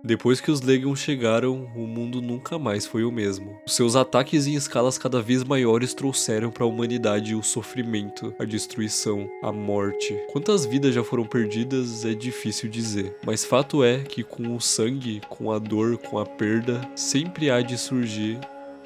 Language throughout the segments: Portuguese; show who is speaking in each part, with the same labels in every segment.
Speaker 1: Depois que os Legions chegaram, o mundo nunca mais foi o mesmo. Os seus ataques em escalas cada vez maiores trouxeram para a humanidade o sofrimento, a destruição, a morte. Quantas vidas já foram perdidas é difícil dizer, mas fato é que com o sangue, com a dor, com a perda, sempre há de surgir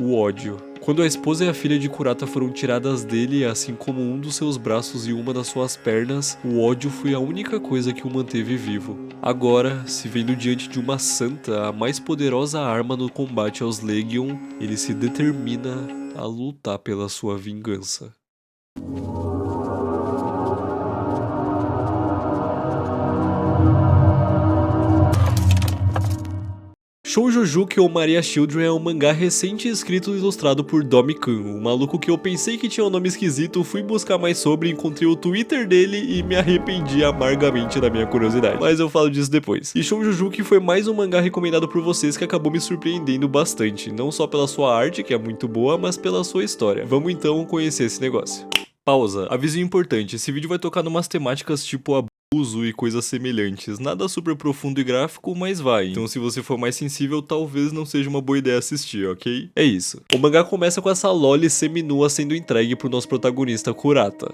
Speaker 1: o ódio. Quando a esposa e a filha de Kurata foram tiradas dele, assim como um dos seus braços e uma das suas pernas, o ódio foi a única coisa que o manteve vivo. Agora, se vendo diante de uma santa, a mais poderosa arma no combate aos Legion, ele se determina a lutar pela sua vingança. Shoujojuki ou Maria Children é um mangá recente escrito e ilustrado por Domi-kun, um maluco que eu pensei que tinha um nome esquisito, fui buscar mais sobre, encontrei o Twitter dele e me arrependi amargamente da minha curiosidade, mas eu falo disso depois. E Shoujojuki foi mais um mangá recomendado por vocês que acabou me surpreendendo bastante, não só pela sua arte, que é muito boa, mas pela sua história. Vamos então conhecer esse negócio. Pausa. Aviso importante, esse vídeo vai tocar numas temáticas tipo abuso e coisas semelhantes, nada super profundo e gráfico, mas vai. Então se você for mais sensível, talvez não seja uma boa ideia assistir, ok? É isso. O mangá começa com essa loli seminua sendo entregue pro nosso protagonista Kurata.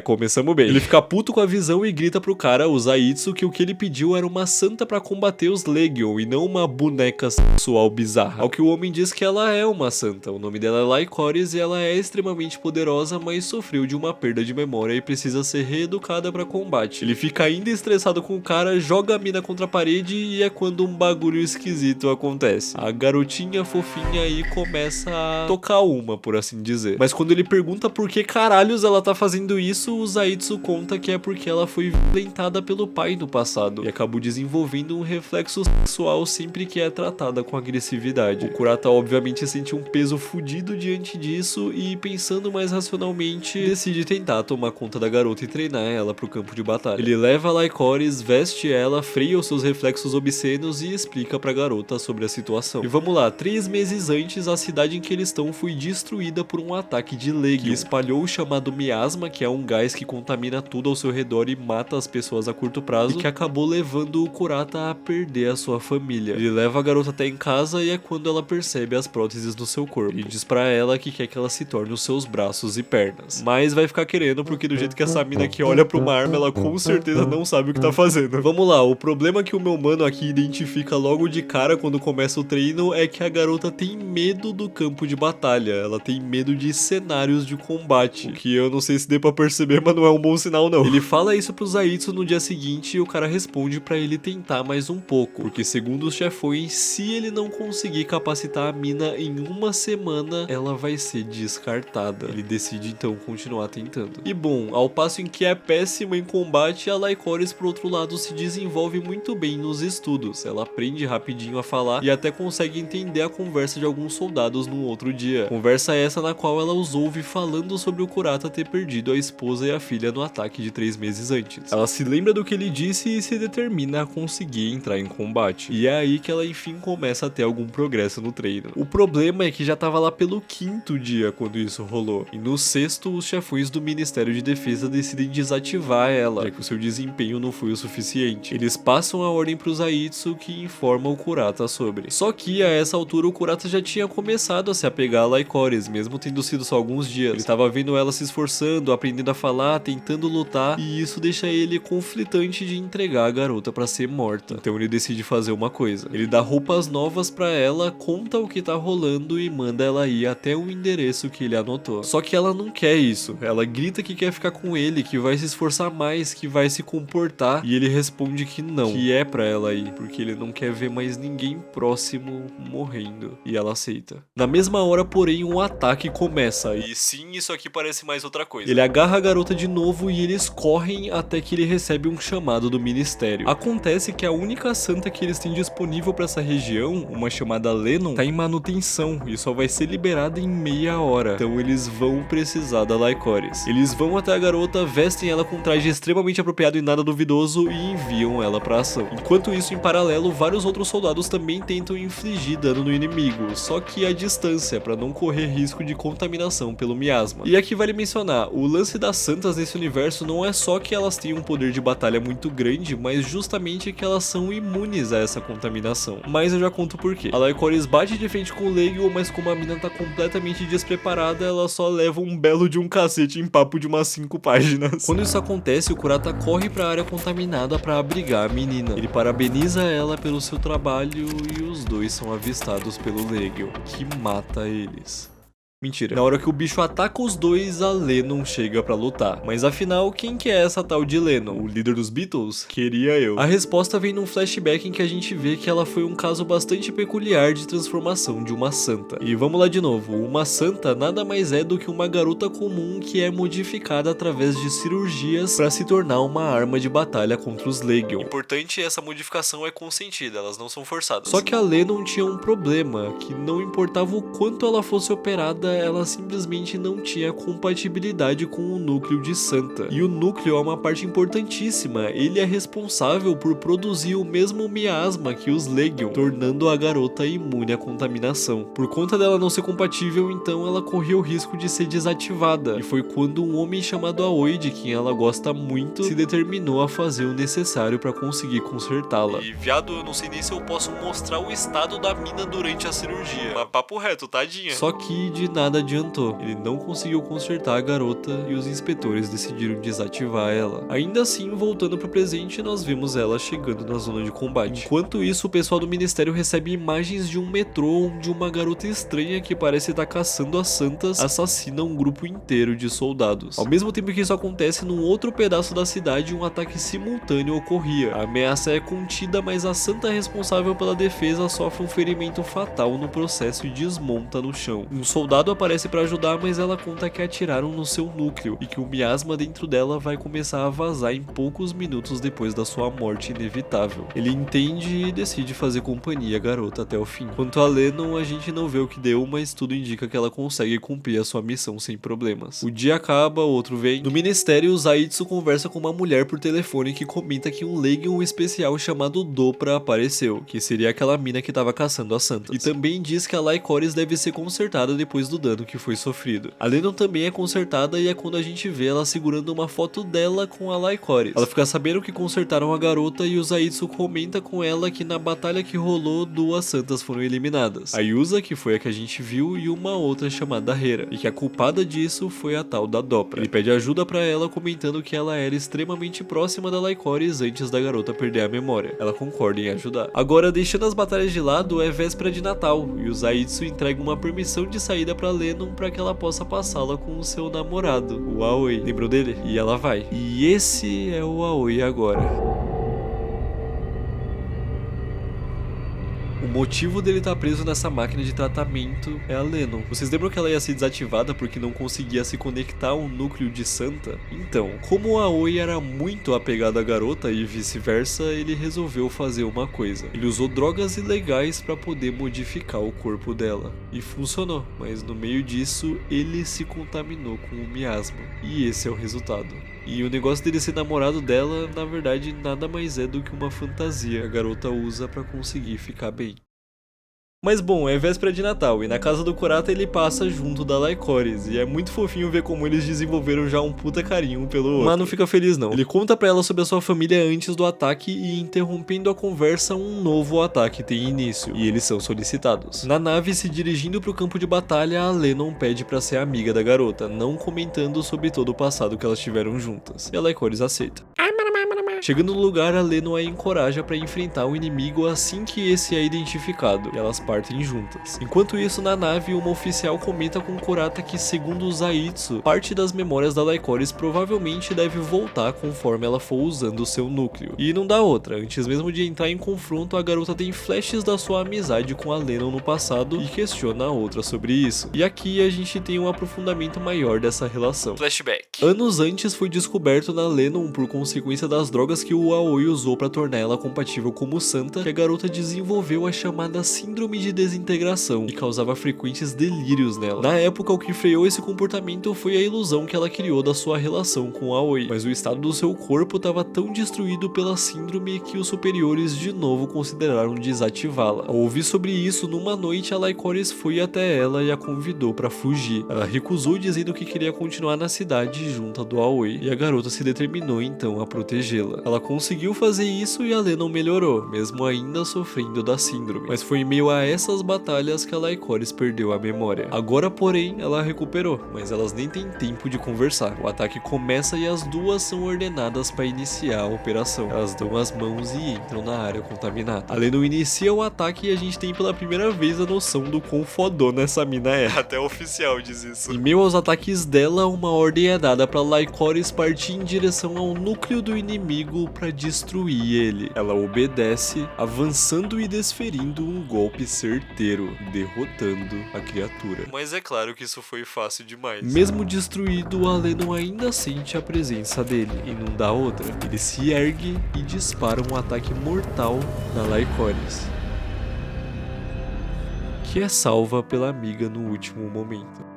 Speaker 1: Começamos bem. Ele fica puto com a visão e grita pro cara, o Zaitsu, que o que ele pediu era uma santa pra combater os Legion e não uma boneca sexual bizarra. Ao que o homem diz que ela é uma santa, o nome dela é Lycoris e ela é extremamente poderosa, mas sofreu de uma perda de memória e precisa ser reeducada pra combate. Ele fica ainda estressado com o cara, joga a mina contra a parede e é quando um bagulho esquisito acontece. A garotinha fofinha aí começa a tocar uma, por assim dizer. Mas quando ele pergunta por que caralhos ela tá fazendo isso, o Zaitsu conta que é porque ela foi violentada pelo pai no passado e acabou desenvolvendo um reflexo sexual sempre que é tratada com agressividade. O Kurata obviamente sente um peso fudido diante disso e, pensando mais racionalmente, decide tentar tomar conta da garota e treinar ela pro campo de batalha. Ele leva a Lycoris, veste ela, freia os seus reflexos obscenos e explica pra garota sobre a situação. E vamos lá, 3 meses antes, a cidade em que eles estão foi destruída por um ataque de Legion, que espalhou o chamado miasma, que é um gás que contamina tudo ao seu redor e mata as pessoas a curto prazo, e que acabou levando o Kurata a perder a sua família. Ele leva a garota até em casa e é quando ela percebe as próteses no seu corpo. Ele diz pra ela que quer que ela se torne os seus braços e pernas. Mas vai ficar querendo, porque do jeito que essa mina aqui olha pra uma arma, ela com certeza não sabe o que tá fazendo. Vamos lá, o problema que o meu mano aqui identifica logo de cara quando começa o treino é que a garota tem medo do campo de batalha, ela tem medo de cenários de combate, o que eu não sei se dê pra perceber, mas não é um bom sinal não. Ele fala isso pro Zaitsu no dia seguinte e o cara responde pra ele tentar mais um pouco, porque segundo os chefões, se ele não conseguir capacitar a mina em uma semana, ela vai ser descartada. Ele decide então continuar tentando. E bom, ao passo em que é péssima em combate, a Lycoris, por outro lado, se desenvolve muito bem nos estudos. Ela aprende rapidinho a falar e até consegue entender a conversa de alguns soldados no outro dia. Conversa essa na qual ela os ouve falando sobre o Kurata ter perdido a esposa e a filha no ataque de 3 meses antes. Ela se lembra do que ele disse e se determina a conseguir entrar em combate. E é aí que ela enfim começa a ter algum progresso no treino. O problema é que já tava lá pelo 5º dia quando isso rolou. E no 6º, os chefões do Ministério de Defesa decidem desativar ela, já que o seu desempenho não foi o suficiente. Eles passam a ordem pro Zaitsu, que informa o Kurata sobre. Só que a essa altura o Kurata já tinha começado a se apegar a Lycoris, mesmo tendo sido só alguns dias. Ele tava vendo ela se esforçando, aprendendo a falar, tentando lutar, e isso deixa ele conflitante de entregar a garota pra ser morta. Então ele decide fazer uma coisa. Ele dá roupas novas pra ela, conta o que tá rolando e manda ela ir até o endereço que ele anotou. Só que ela não quer isso. Ela grita que quer ficar com ele, que vai se esforçar mais, que vai se comportar, e ele responde que não, que é pra ela ir, porque ele não quer ver mais ninguém próximo morrendo, e ela aceita. Na mesma hora, porém, um ataque começa, e sim, isso aqui parece mais outra coisa. Ele agarra a garota de novo e eles correm até que ele recebe um chamado do ministério. Acontece que a única santa que eles têm disponível pra essa região, uma chamada Lennon, tá em manutenção e só vai ser liberada em meia hora, então eles vão precisar da Lycoris. Eles vão até a garota, vestem ela com um traje extremamente apropriado apoiado em nada duvidoso e enviam ela pra ação. Enquanto isso, em paralelo, vários outros soldados também tentam infligir dano no inimigo, só que à distância, para não correr risco de contaminação pelo miasma. E aqui vale mencionar, o lance das santas nesse universo não é só que elas têm um poder de batalha muito grande, mas justamente que elas são imunes a essa contaminação. Mas eu já conto por quê. A Lycoris bate de frente com o Legion, mas como a mina tá completamente despreparada, ela só leva um belo de um cacete em papo de umas 5 páginas. Quando isso acontece, o Kurata corre pra área contaminada pra abrigar a menina. Ele parabeniza ela pelo seu trabalho e os dois são avistados pelo Legion, que mata eles. Mentira. Na hora que o bicho ataca os dois, a Lennon chega pra lutar. Mas afinal, quem que é essa tal de Lennon? O líder dos Beatles? Queria eu. A resposta vem num flashback em que a gente vê que ela foi um caso bastante peculiar de transformação de uma santa. E vamos lá de novo, uma santa nada mais é do que uma garota comum que é modificada através de cirurgias pra se tornar uma arma de batalha contra os Legion. Importante, essa modificação é consentida, elas não são forçadas. Só que a Lennon tinha um problema, que não importava o quanto ela fosse operada, ela simplesmente não tinha compatibilidade com o núcleo de Santa. E o núcleo é uma parte importantíssima, ele é responsável por produzir o mesmo miasma que os Legion, tornando a garota imune à contaminação. Por conta dela não ser compatível, então ela corria o risco de ser desativada. E foi quando um homem chamado Aoi, de quem ela gosta muito, se determinou a fazer o necessário para conseguir consertá-la. E viado, eu não sei nem se eu posso mostrar o estado da mina durante a cirurgia. Mas papo reto, tadinha. Só que de nada adiantou. Ele não conseguiu consertar a garota e os inspetores decidiram desativar ela. Ainda assim, voltando pro presente, nós vemos ela chegando na zona de combate. Enquanto isso, o pessoal do ministério recebe imagens de um metrô onde uma garota estranha que parece estar caçando as santas assassina um grupo inteiro de soldados. Ao mesmo tempo que isso acontece, num outro pedaço da cidade, um ataque simultâneo ocorria. A ameaça é contida, mas a santa responsável pela defesa sofre um ferimento fatal no processo e desmonta no chão. Um soldado aparece para ajudar, mas ela conta que atiraram no seu núcleo e que o miasma dentro dela vai começar a vazar em poucos minutos depois da sua morte inevitável. Ele entende e decide fazer companhia à garota até o fim. Quanto a Lennon, a gente não vê o que deu, mas tudo indica que ela consegue cumprir a sua missão sem problemas. O dia acaba, outro vem. No ministério, Zaitsu conversa com uma mulher por telefone que comenta que um Legion especial chamado Dopra apareceu, que seria aquela mina que estava caçando as santas. E também diz que a Lycoris deve ser consertada depois do dano que foi sofrido. A Lennon também é consertada e é quando a gente vê ela segurando uma foto dela com a Lycoris. Ela fica sabendo que consertaram a garota e o Zaitsu comenta com ela que na batalha que rolou, 2 santas foram eliminadas. A Yusa, que foi a que a gente viu, e uma outra chamada Hera, e que a culpada disso foi a tal da Dopra. Ele pede ajuda pra ela, comentando que ela era extremamente próxima da Lycoris antes da garota perder a memória. Ela concorda em ajudar. Agora, deixando as batalhas de lado, é véspera de Natal, e o Zaitsu entrega uma permissão de saída pra Lennon para que ela possa passá-la com o seu namorado, o Aoi. Lembrou dele? E ela vai. E esse é o Aoi agora. O motivo dele estar preso nessa máquina de tratamento é a Lennon. Vocês lembram que ela ia ser desativada porque não conseguia se conectar ao núcleo de Santa? Então, como o Aoi era muito apegado à garota e vice-versa, ele resolveu fazer uma coisa. Ele usou drogas ilegais para poder modificar o corpo dela. E funcionou, mas no meio disso, ele se contaminou com o miasma. E esse é o resultado. E o negócio dele ser namorado dela, na verdade, nada mais é do que uma fantasia que a garota usa pra conseguir ficar bem. Mas bom, é véspera de Natal e na casa do Kurata ele passa junto da Lycoris e é muito fofinho ver como eles desenvolveram já um puta carinho pelo outro. Mas não fica feliz não. Ele conta pra ela sobre a sua família antes do ataque e, interrompendo a conversa, um novo ataque tem início e eles são solicitados. Na nave, se dirigindo pro campo de batalha, a Lennon pede pra ser amiga da garota, não comentando sobre todo o passado que elas tiveram juntas. E a Lycoris aceita. Chegando no lugar, a Lennon a encoraja para enfrentar o inimigo assim que esse é identificado, e elas partem juntas. Enquanto isso, na nave, uma oficial comenta com Kurata que, segundo o Zaitsu, parte das memórias da Lycoris provavelmente deve voltar conforme ela for usando o seu núcleo. E não dá outra, antes mesmo de entrar em confronto, a garota tem flashes da sua amizade com a Lennon no passado e questiona a outra sobre isso. E aqui a gente tem um aprofundamento maior dessa relação. Flashback. Anos antes foi descoberto na Lennon, por consequência das drogas drogas que o Aoi usou para tornar ela compatível como santa, que a garota desenvolveu a chamada síndrome de desintegração, que causava frequentes delírios nela. Na época, o que freou esse comportamento foi a ilusão que ela criou da sua relação com o Aoi, mas o estado do seu corpo estava tão destruído pela síndrome que os superiores de novo consideraram desativá-la. Ao ouvir sobre isso, numa noite a Lycoris foi até ela e a convidou para fugir. Ela recusou, dizendo que queria continuar na cidade junto do Aoi, e a garota se determinou então a protegê-la. Ela conseguiu fazer isso e a Lennon melhorou, mesmo ainda sofrendo da síndrome, mas foi em meio a essas batalhas que a Lycoris perdeu a memória. Agora, porém, ela recuperou, mas elas nem têm tempo de conversar. O ataque começa e as duas são ordenadas para iniciar a operação. Elas dão as mãos e entram na área contaminada. A Lennon inicia o ataque e a gente tem pela primeira vez a noção do quão fodona essa mina é. Até o oficial diz isso. Em meio aos ataques dela, uma ordem é dada para Lycoris partir em direção ao núcleo do inimigo para destruir ele. Ela obedece, avançando e desferindo um golpe certeiro, derrotando a criatura. Mas é claro que isso foi fácil demais. Mesmo destruído, a Lennon ainda sente a presença dele e não dá outra. Ele se ergue e dispara um ataque mortal na Lycoris, que é salva pela amiga no último momento.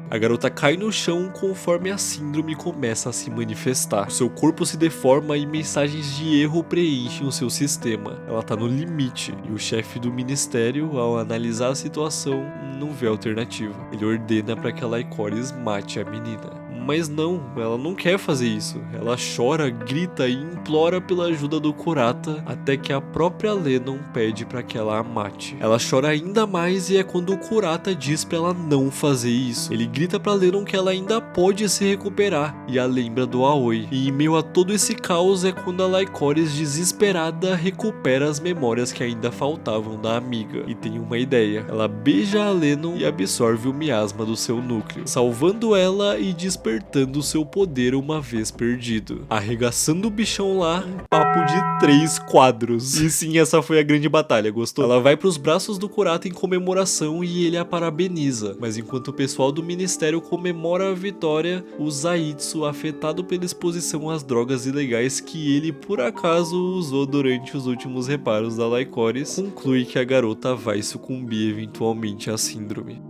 Speaker 1: A garota cai no chão conforme a síndrome começa a se manifestar. O seu corpo se deforma e mensagens de erro preenchem o seu sistema. Ela tá no limite e o chefe do ministério, ao analisar a situação, não vê alternativa. Ele ordena para que a Lycoris mate a menina. Mas não, ela não quer fazer isso. Ela chora, grita e implora pela ajuda do Kurata, até que a própria Lennon pede para que ela a mate. Ela chora ainda mais e é quando o Kurata diz para ela não fazer isso. Ele grita para Lennon que ela ainda pode se recuperar e a lembra do Aoi. E em meio a todo esse caos é quando a Lycoris, desesperada, recupera as memórias que ainda faltavam da amiga e tem uma ideia. Ela beija a Lennon e absorve o miasma do seu núcleo, salvando ela e despertando seu poder uma vez perdido, arregaçando o bichão lá em papo de 3 quadros. E sim, essa foi a grande batalha, gostou? Ela vai pros braços do Kurata em comemoração e ele a parabeniza, mas enquanto o pessoal do ministério comemora a vitória, o Zaitsu, afetado pela exposição às drogas ilegais que ele por acaso usou durante os últimos reparos da Lycoris, conclui que a garota vai sucumbir eventualmente à síndrome.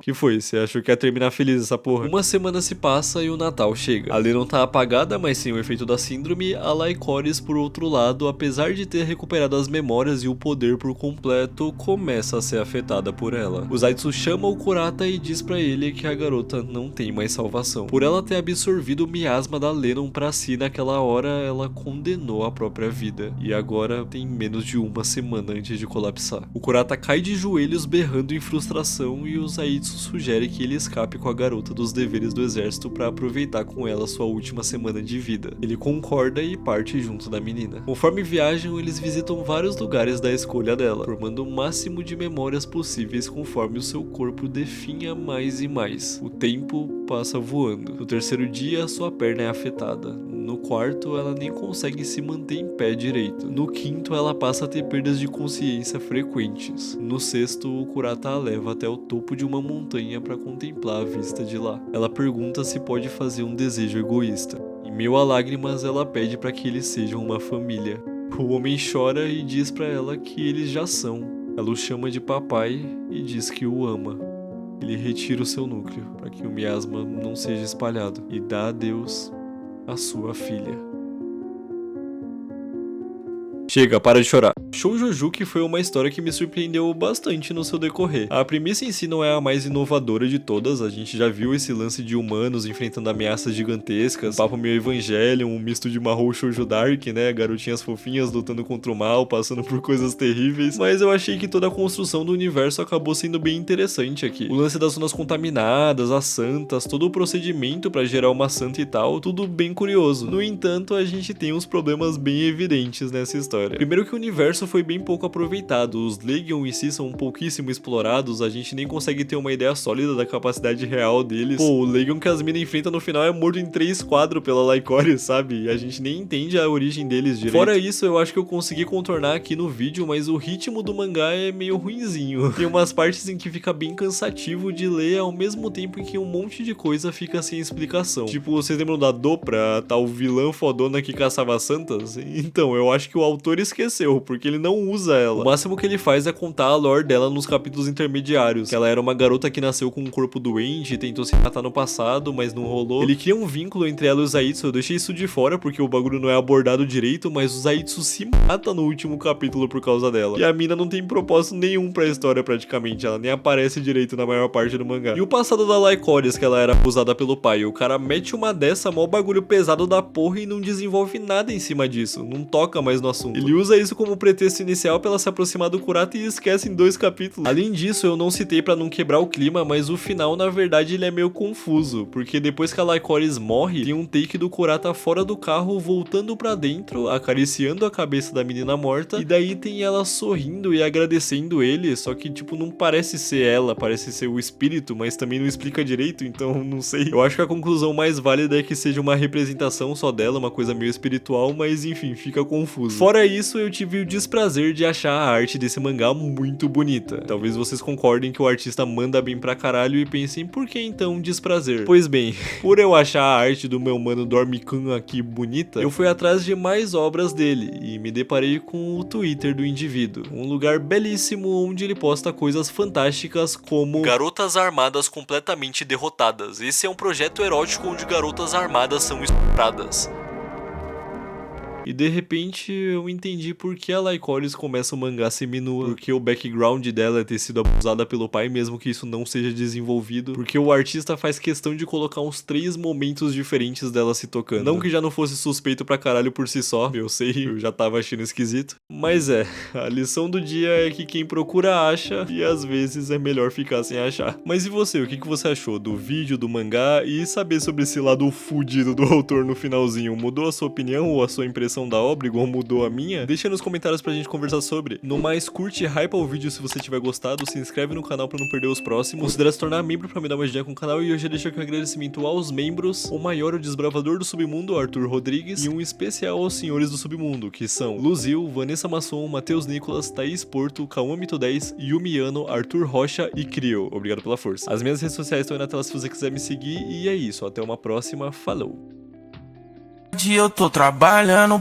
Speaker 1: Que foi? Você achou que ia terminar feliz essa porra? Uma semana se passa e o Natal chega. A Lennon tá apagada, mas sem o efeito da síndrome. A Lycoris, por outro lado, apesar de ter recuperado as memórias e o poder por completo, começa a ser afetada por ela. O Zaitsu chama o Kurata e diz pra ele que a garota não tem mais salvação. Por ela ter absorvido o miasma da Lennon pra si naquela hora, ela condenou a própria vida. E agora tem menos de uma semana antes de colapsar. O Kurata cai de joelhos berrando em frustração e o Zaitsu sugere que ele escape com a garota dos deveres do exército para aproveitar com ela sua última semana de vida. Ele concorda e parte junto da menina. Conforme viajam, eles visitam vários lugares da escolha dela, formando o máximo de memórias possíveis conforme o seu corpo definha mais e mais. O tempo passa voando. No terceiro dia, sua perna é afetada. No quarto, ela nem consegue se manter em pé direito. No quinto, ela passa a ter perdas de consciência frequentes. No sexto, o Kurata a leva até o topo de uma montanha para contemplar a vista de lá. Ela pergunta se pode fazer um desejo egoísta. Em meio a lágrimas, ela pede para que eles sejam uma família. O homem chora e diz para ela que eles já são. Ela o chama de papai e diz que o ama. Ele retira o seu núcleo para que o miasma não seja espalhado e dá a Deus a sua filha. Chega, para de chorar. Shoujojuki foi uma história que me surpreendeu bastante no seu decorrer. A premissa em si não é a mais inovadora de todas, a gente já viu esse lance de humanos enfrentando ameaças gigantescas, papo meio Evangelion, um misto de Mahou Shoujo Dark, né, garotinhas fofinhas lutando contra o mal, passando por coisas terríveis, mas eu achei que toda a construção do universo acabou sendo bem interessante aqui. O lance das zonas contaminadas, as santas, todo o procedimento pra gerar uma santa e tal, tudo bem curioso. No entanto, a gente tem uns problemas bem evidentes nessa história. história. Primeiro que o universo foi bem pouco aproveitado, os Legion em si são pouquíssimo explorados, a gente nem consegue ter uma ideia sólida da capacidade real deles. Pô, o Legion que as minas enfrentam no final é morto em 3 quadros pela Lycoris, sabe? E a gente nem entende a origem deles direito. Fora isso, eu acho que eu consegui contornar aqui no vídeo, mas o ritmo do mangá é meio ruinzinho. Tem umas partes em que fica bem cansativo de ler, ao mesmo tempo em que um monte de coisa fica sem explicação. Tipo, vocês lembram da Dopra, a tal vilã fodona que caçava santas? Então, eu acho que o autor esqueceu, porque ele não usa ela. O máximo que ele faz é contar a lore dela nos capítulos intermediários, que ela era uma garota que nasceu com um corpo doente, tentou se matar no passado, mas não rolou. Ele cria um vínculo entre ela e o Zaitsu, eu deixei isso de fora porque o bagulho não é abordado direito, mas o Zaitsu se mata no último capítulo por causa dela. E a mina não tem propósito nenhum pra história praticamente, ela nem aparece direito na maior parte do mangá. E o passado da Lycoris, que ela era abusada pelo pai, o cara mete uma dessa, mó bagulho pesado da porra e não desenvolve nada em cima disso, não toca mais no assunto. Ele usa isso como pretexto inicial pra ela se aproximar do Kurata e esquece em 2 capítulos. Além disso, eu não citei pra não quebrar o clima, mas o final, na verdade, ele é meio confuso, porque depois que a Lycoris morre, tem um take do Kurata fora do carro, voltando pra dentro, acariciando a cabeça da menina morta, e daí tem ela sorrindo e agradecendo ele, só que, tipo, não parece ser ela, parece ser o espírito, mas também não explica direito, então não sei. Eu acho que a conclusão mais válida é que seja uma representação só dela, uma coisa meio espiritual, mas enfim, fica confuso. Fora isso, eu tive o desprazer de achar a arte desse mangá muito bonita. Talvez vocês concordem que o artista manda bem pra caralho e pensem, por que então desprazer? Pois bem, por eu achar a arte do meu mano Dormicun aqui bonita, eu fui atrás de mais obras dele e me deparei com o Twitter do indivíduo, um lugar belíssimo onde ele posta coisas fantásticas como garotas armadas completamente derrotadas. Esse é um projeto erótico onde garotas armadas são estupradas. E de repente eu entendi por que a Lycoris começa o mangá seminua, porque o background dela é ter sido abusada pelo pai, mesmo que isso não seja desenvolvido, porque o artista faz questão de colocar uns 3 momentos diferentes dela se tocando. Não que já não fosse suspeito pra caralho por si só, eu sei, eu já tava achando esquisito, mas a lição do dia é que quem procura acha, e às vezes é melhor ficar sem achar. Mas e você, o que você achou do vídeo, do mangá, e saber sobre esse lado fudido do autor no finalzinho? Mudou a sua opinião ou a sua impressão da obra, igual mudou a minha? Deixa nos comentários pra gente conversar sobre. No mais, curte e hypa o vídeo se você tiver gostado, se inscreve no canal pra não perder os próximos, considera se tornar membro pra me dar uma ideia com o canal, e eu já deixo aqui um agradecimento aos membros, o maior, o desbravador do submundo, Arthur Rodrigues, e um especial aos senhores do submundo, que são Luzil, Vanessa Masson, Matheus Nicolas, Thaís Porto, Cauã Mito 10, Yumiano, Arthur Rocha e Crio. Obrigado pela força. As minhas redes sociais estão aí na tela se você quiser me seguir, e é isso, até uma próxima, falou!
Speaker 2: Eu tô trabalhando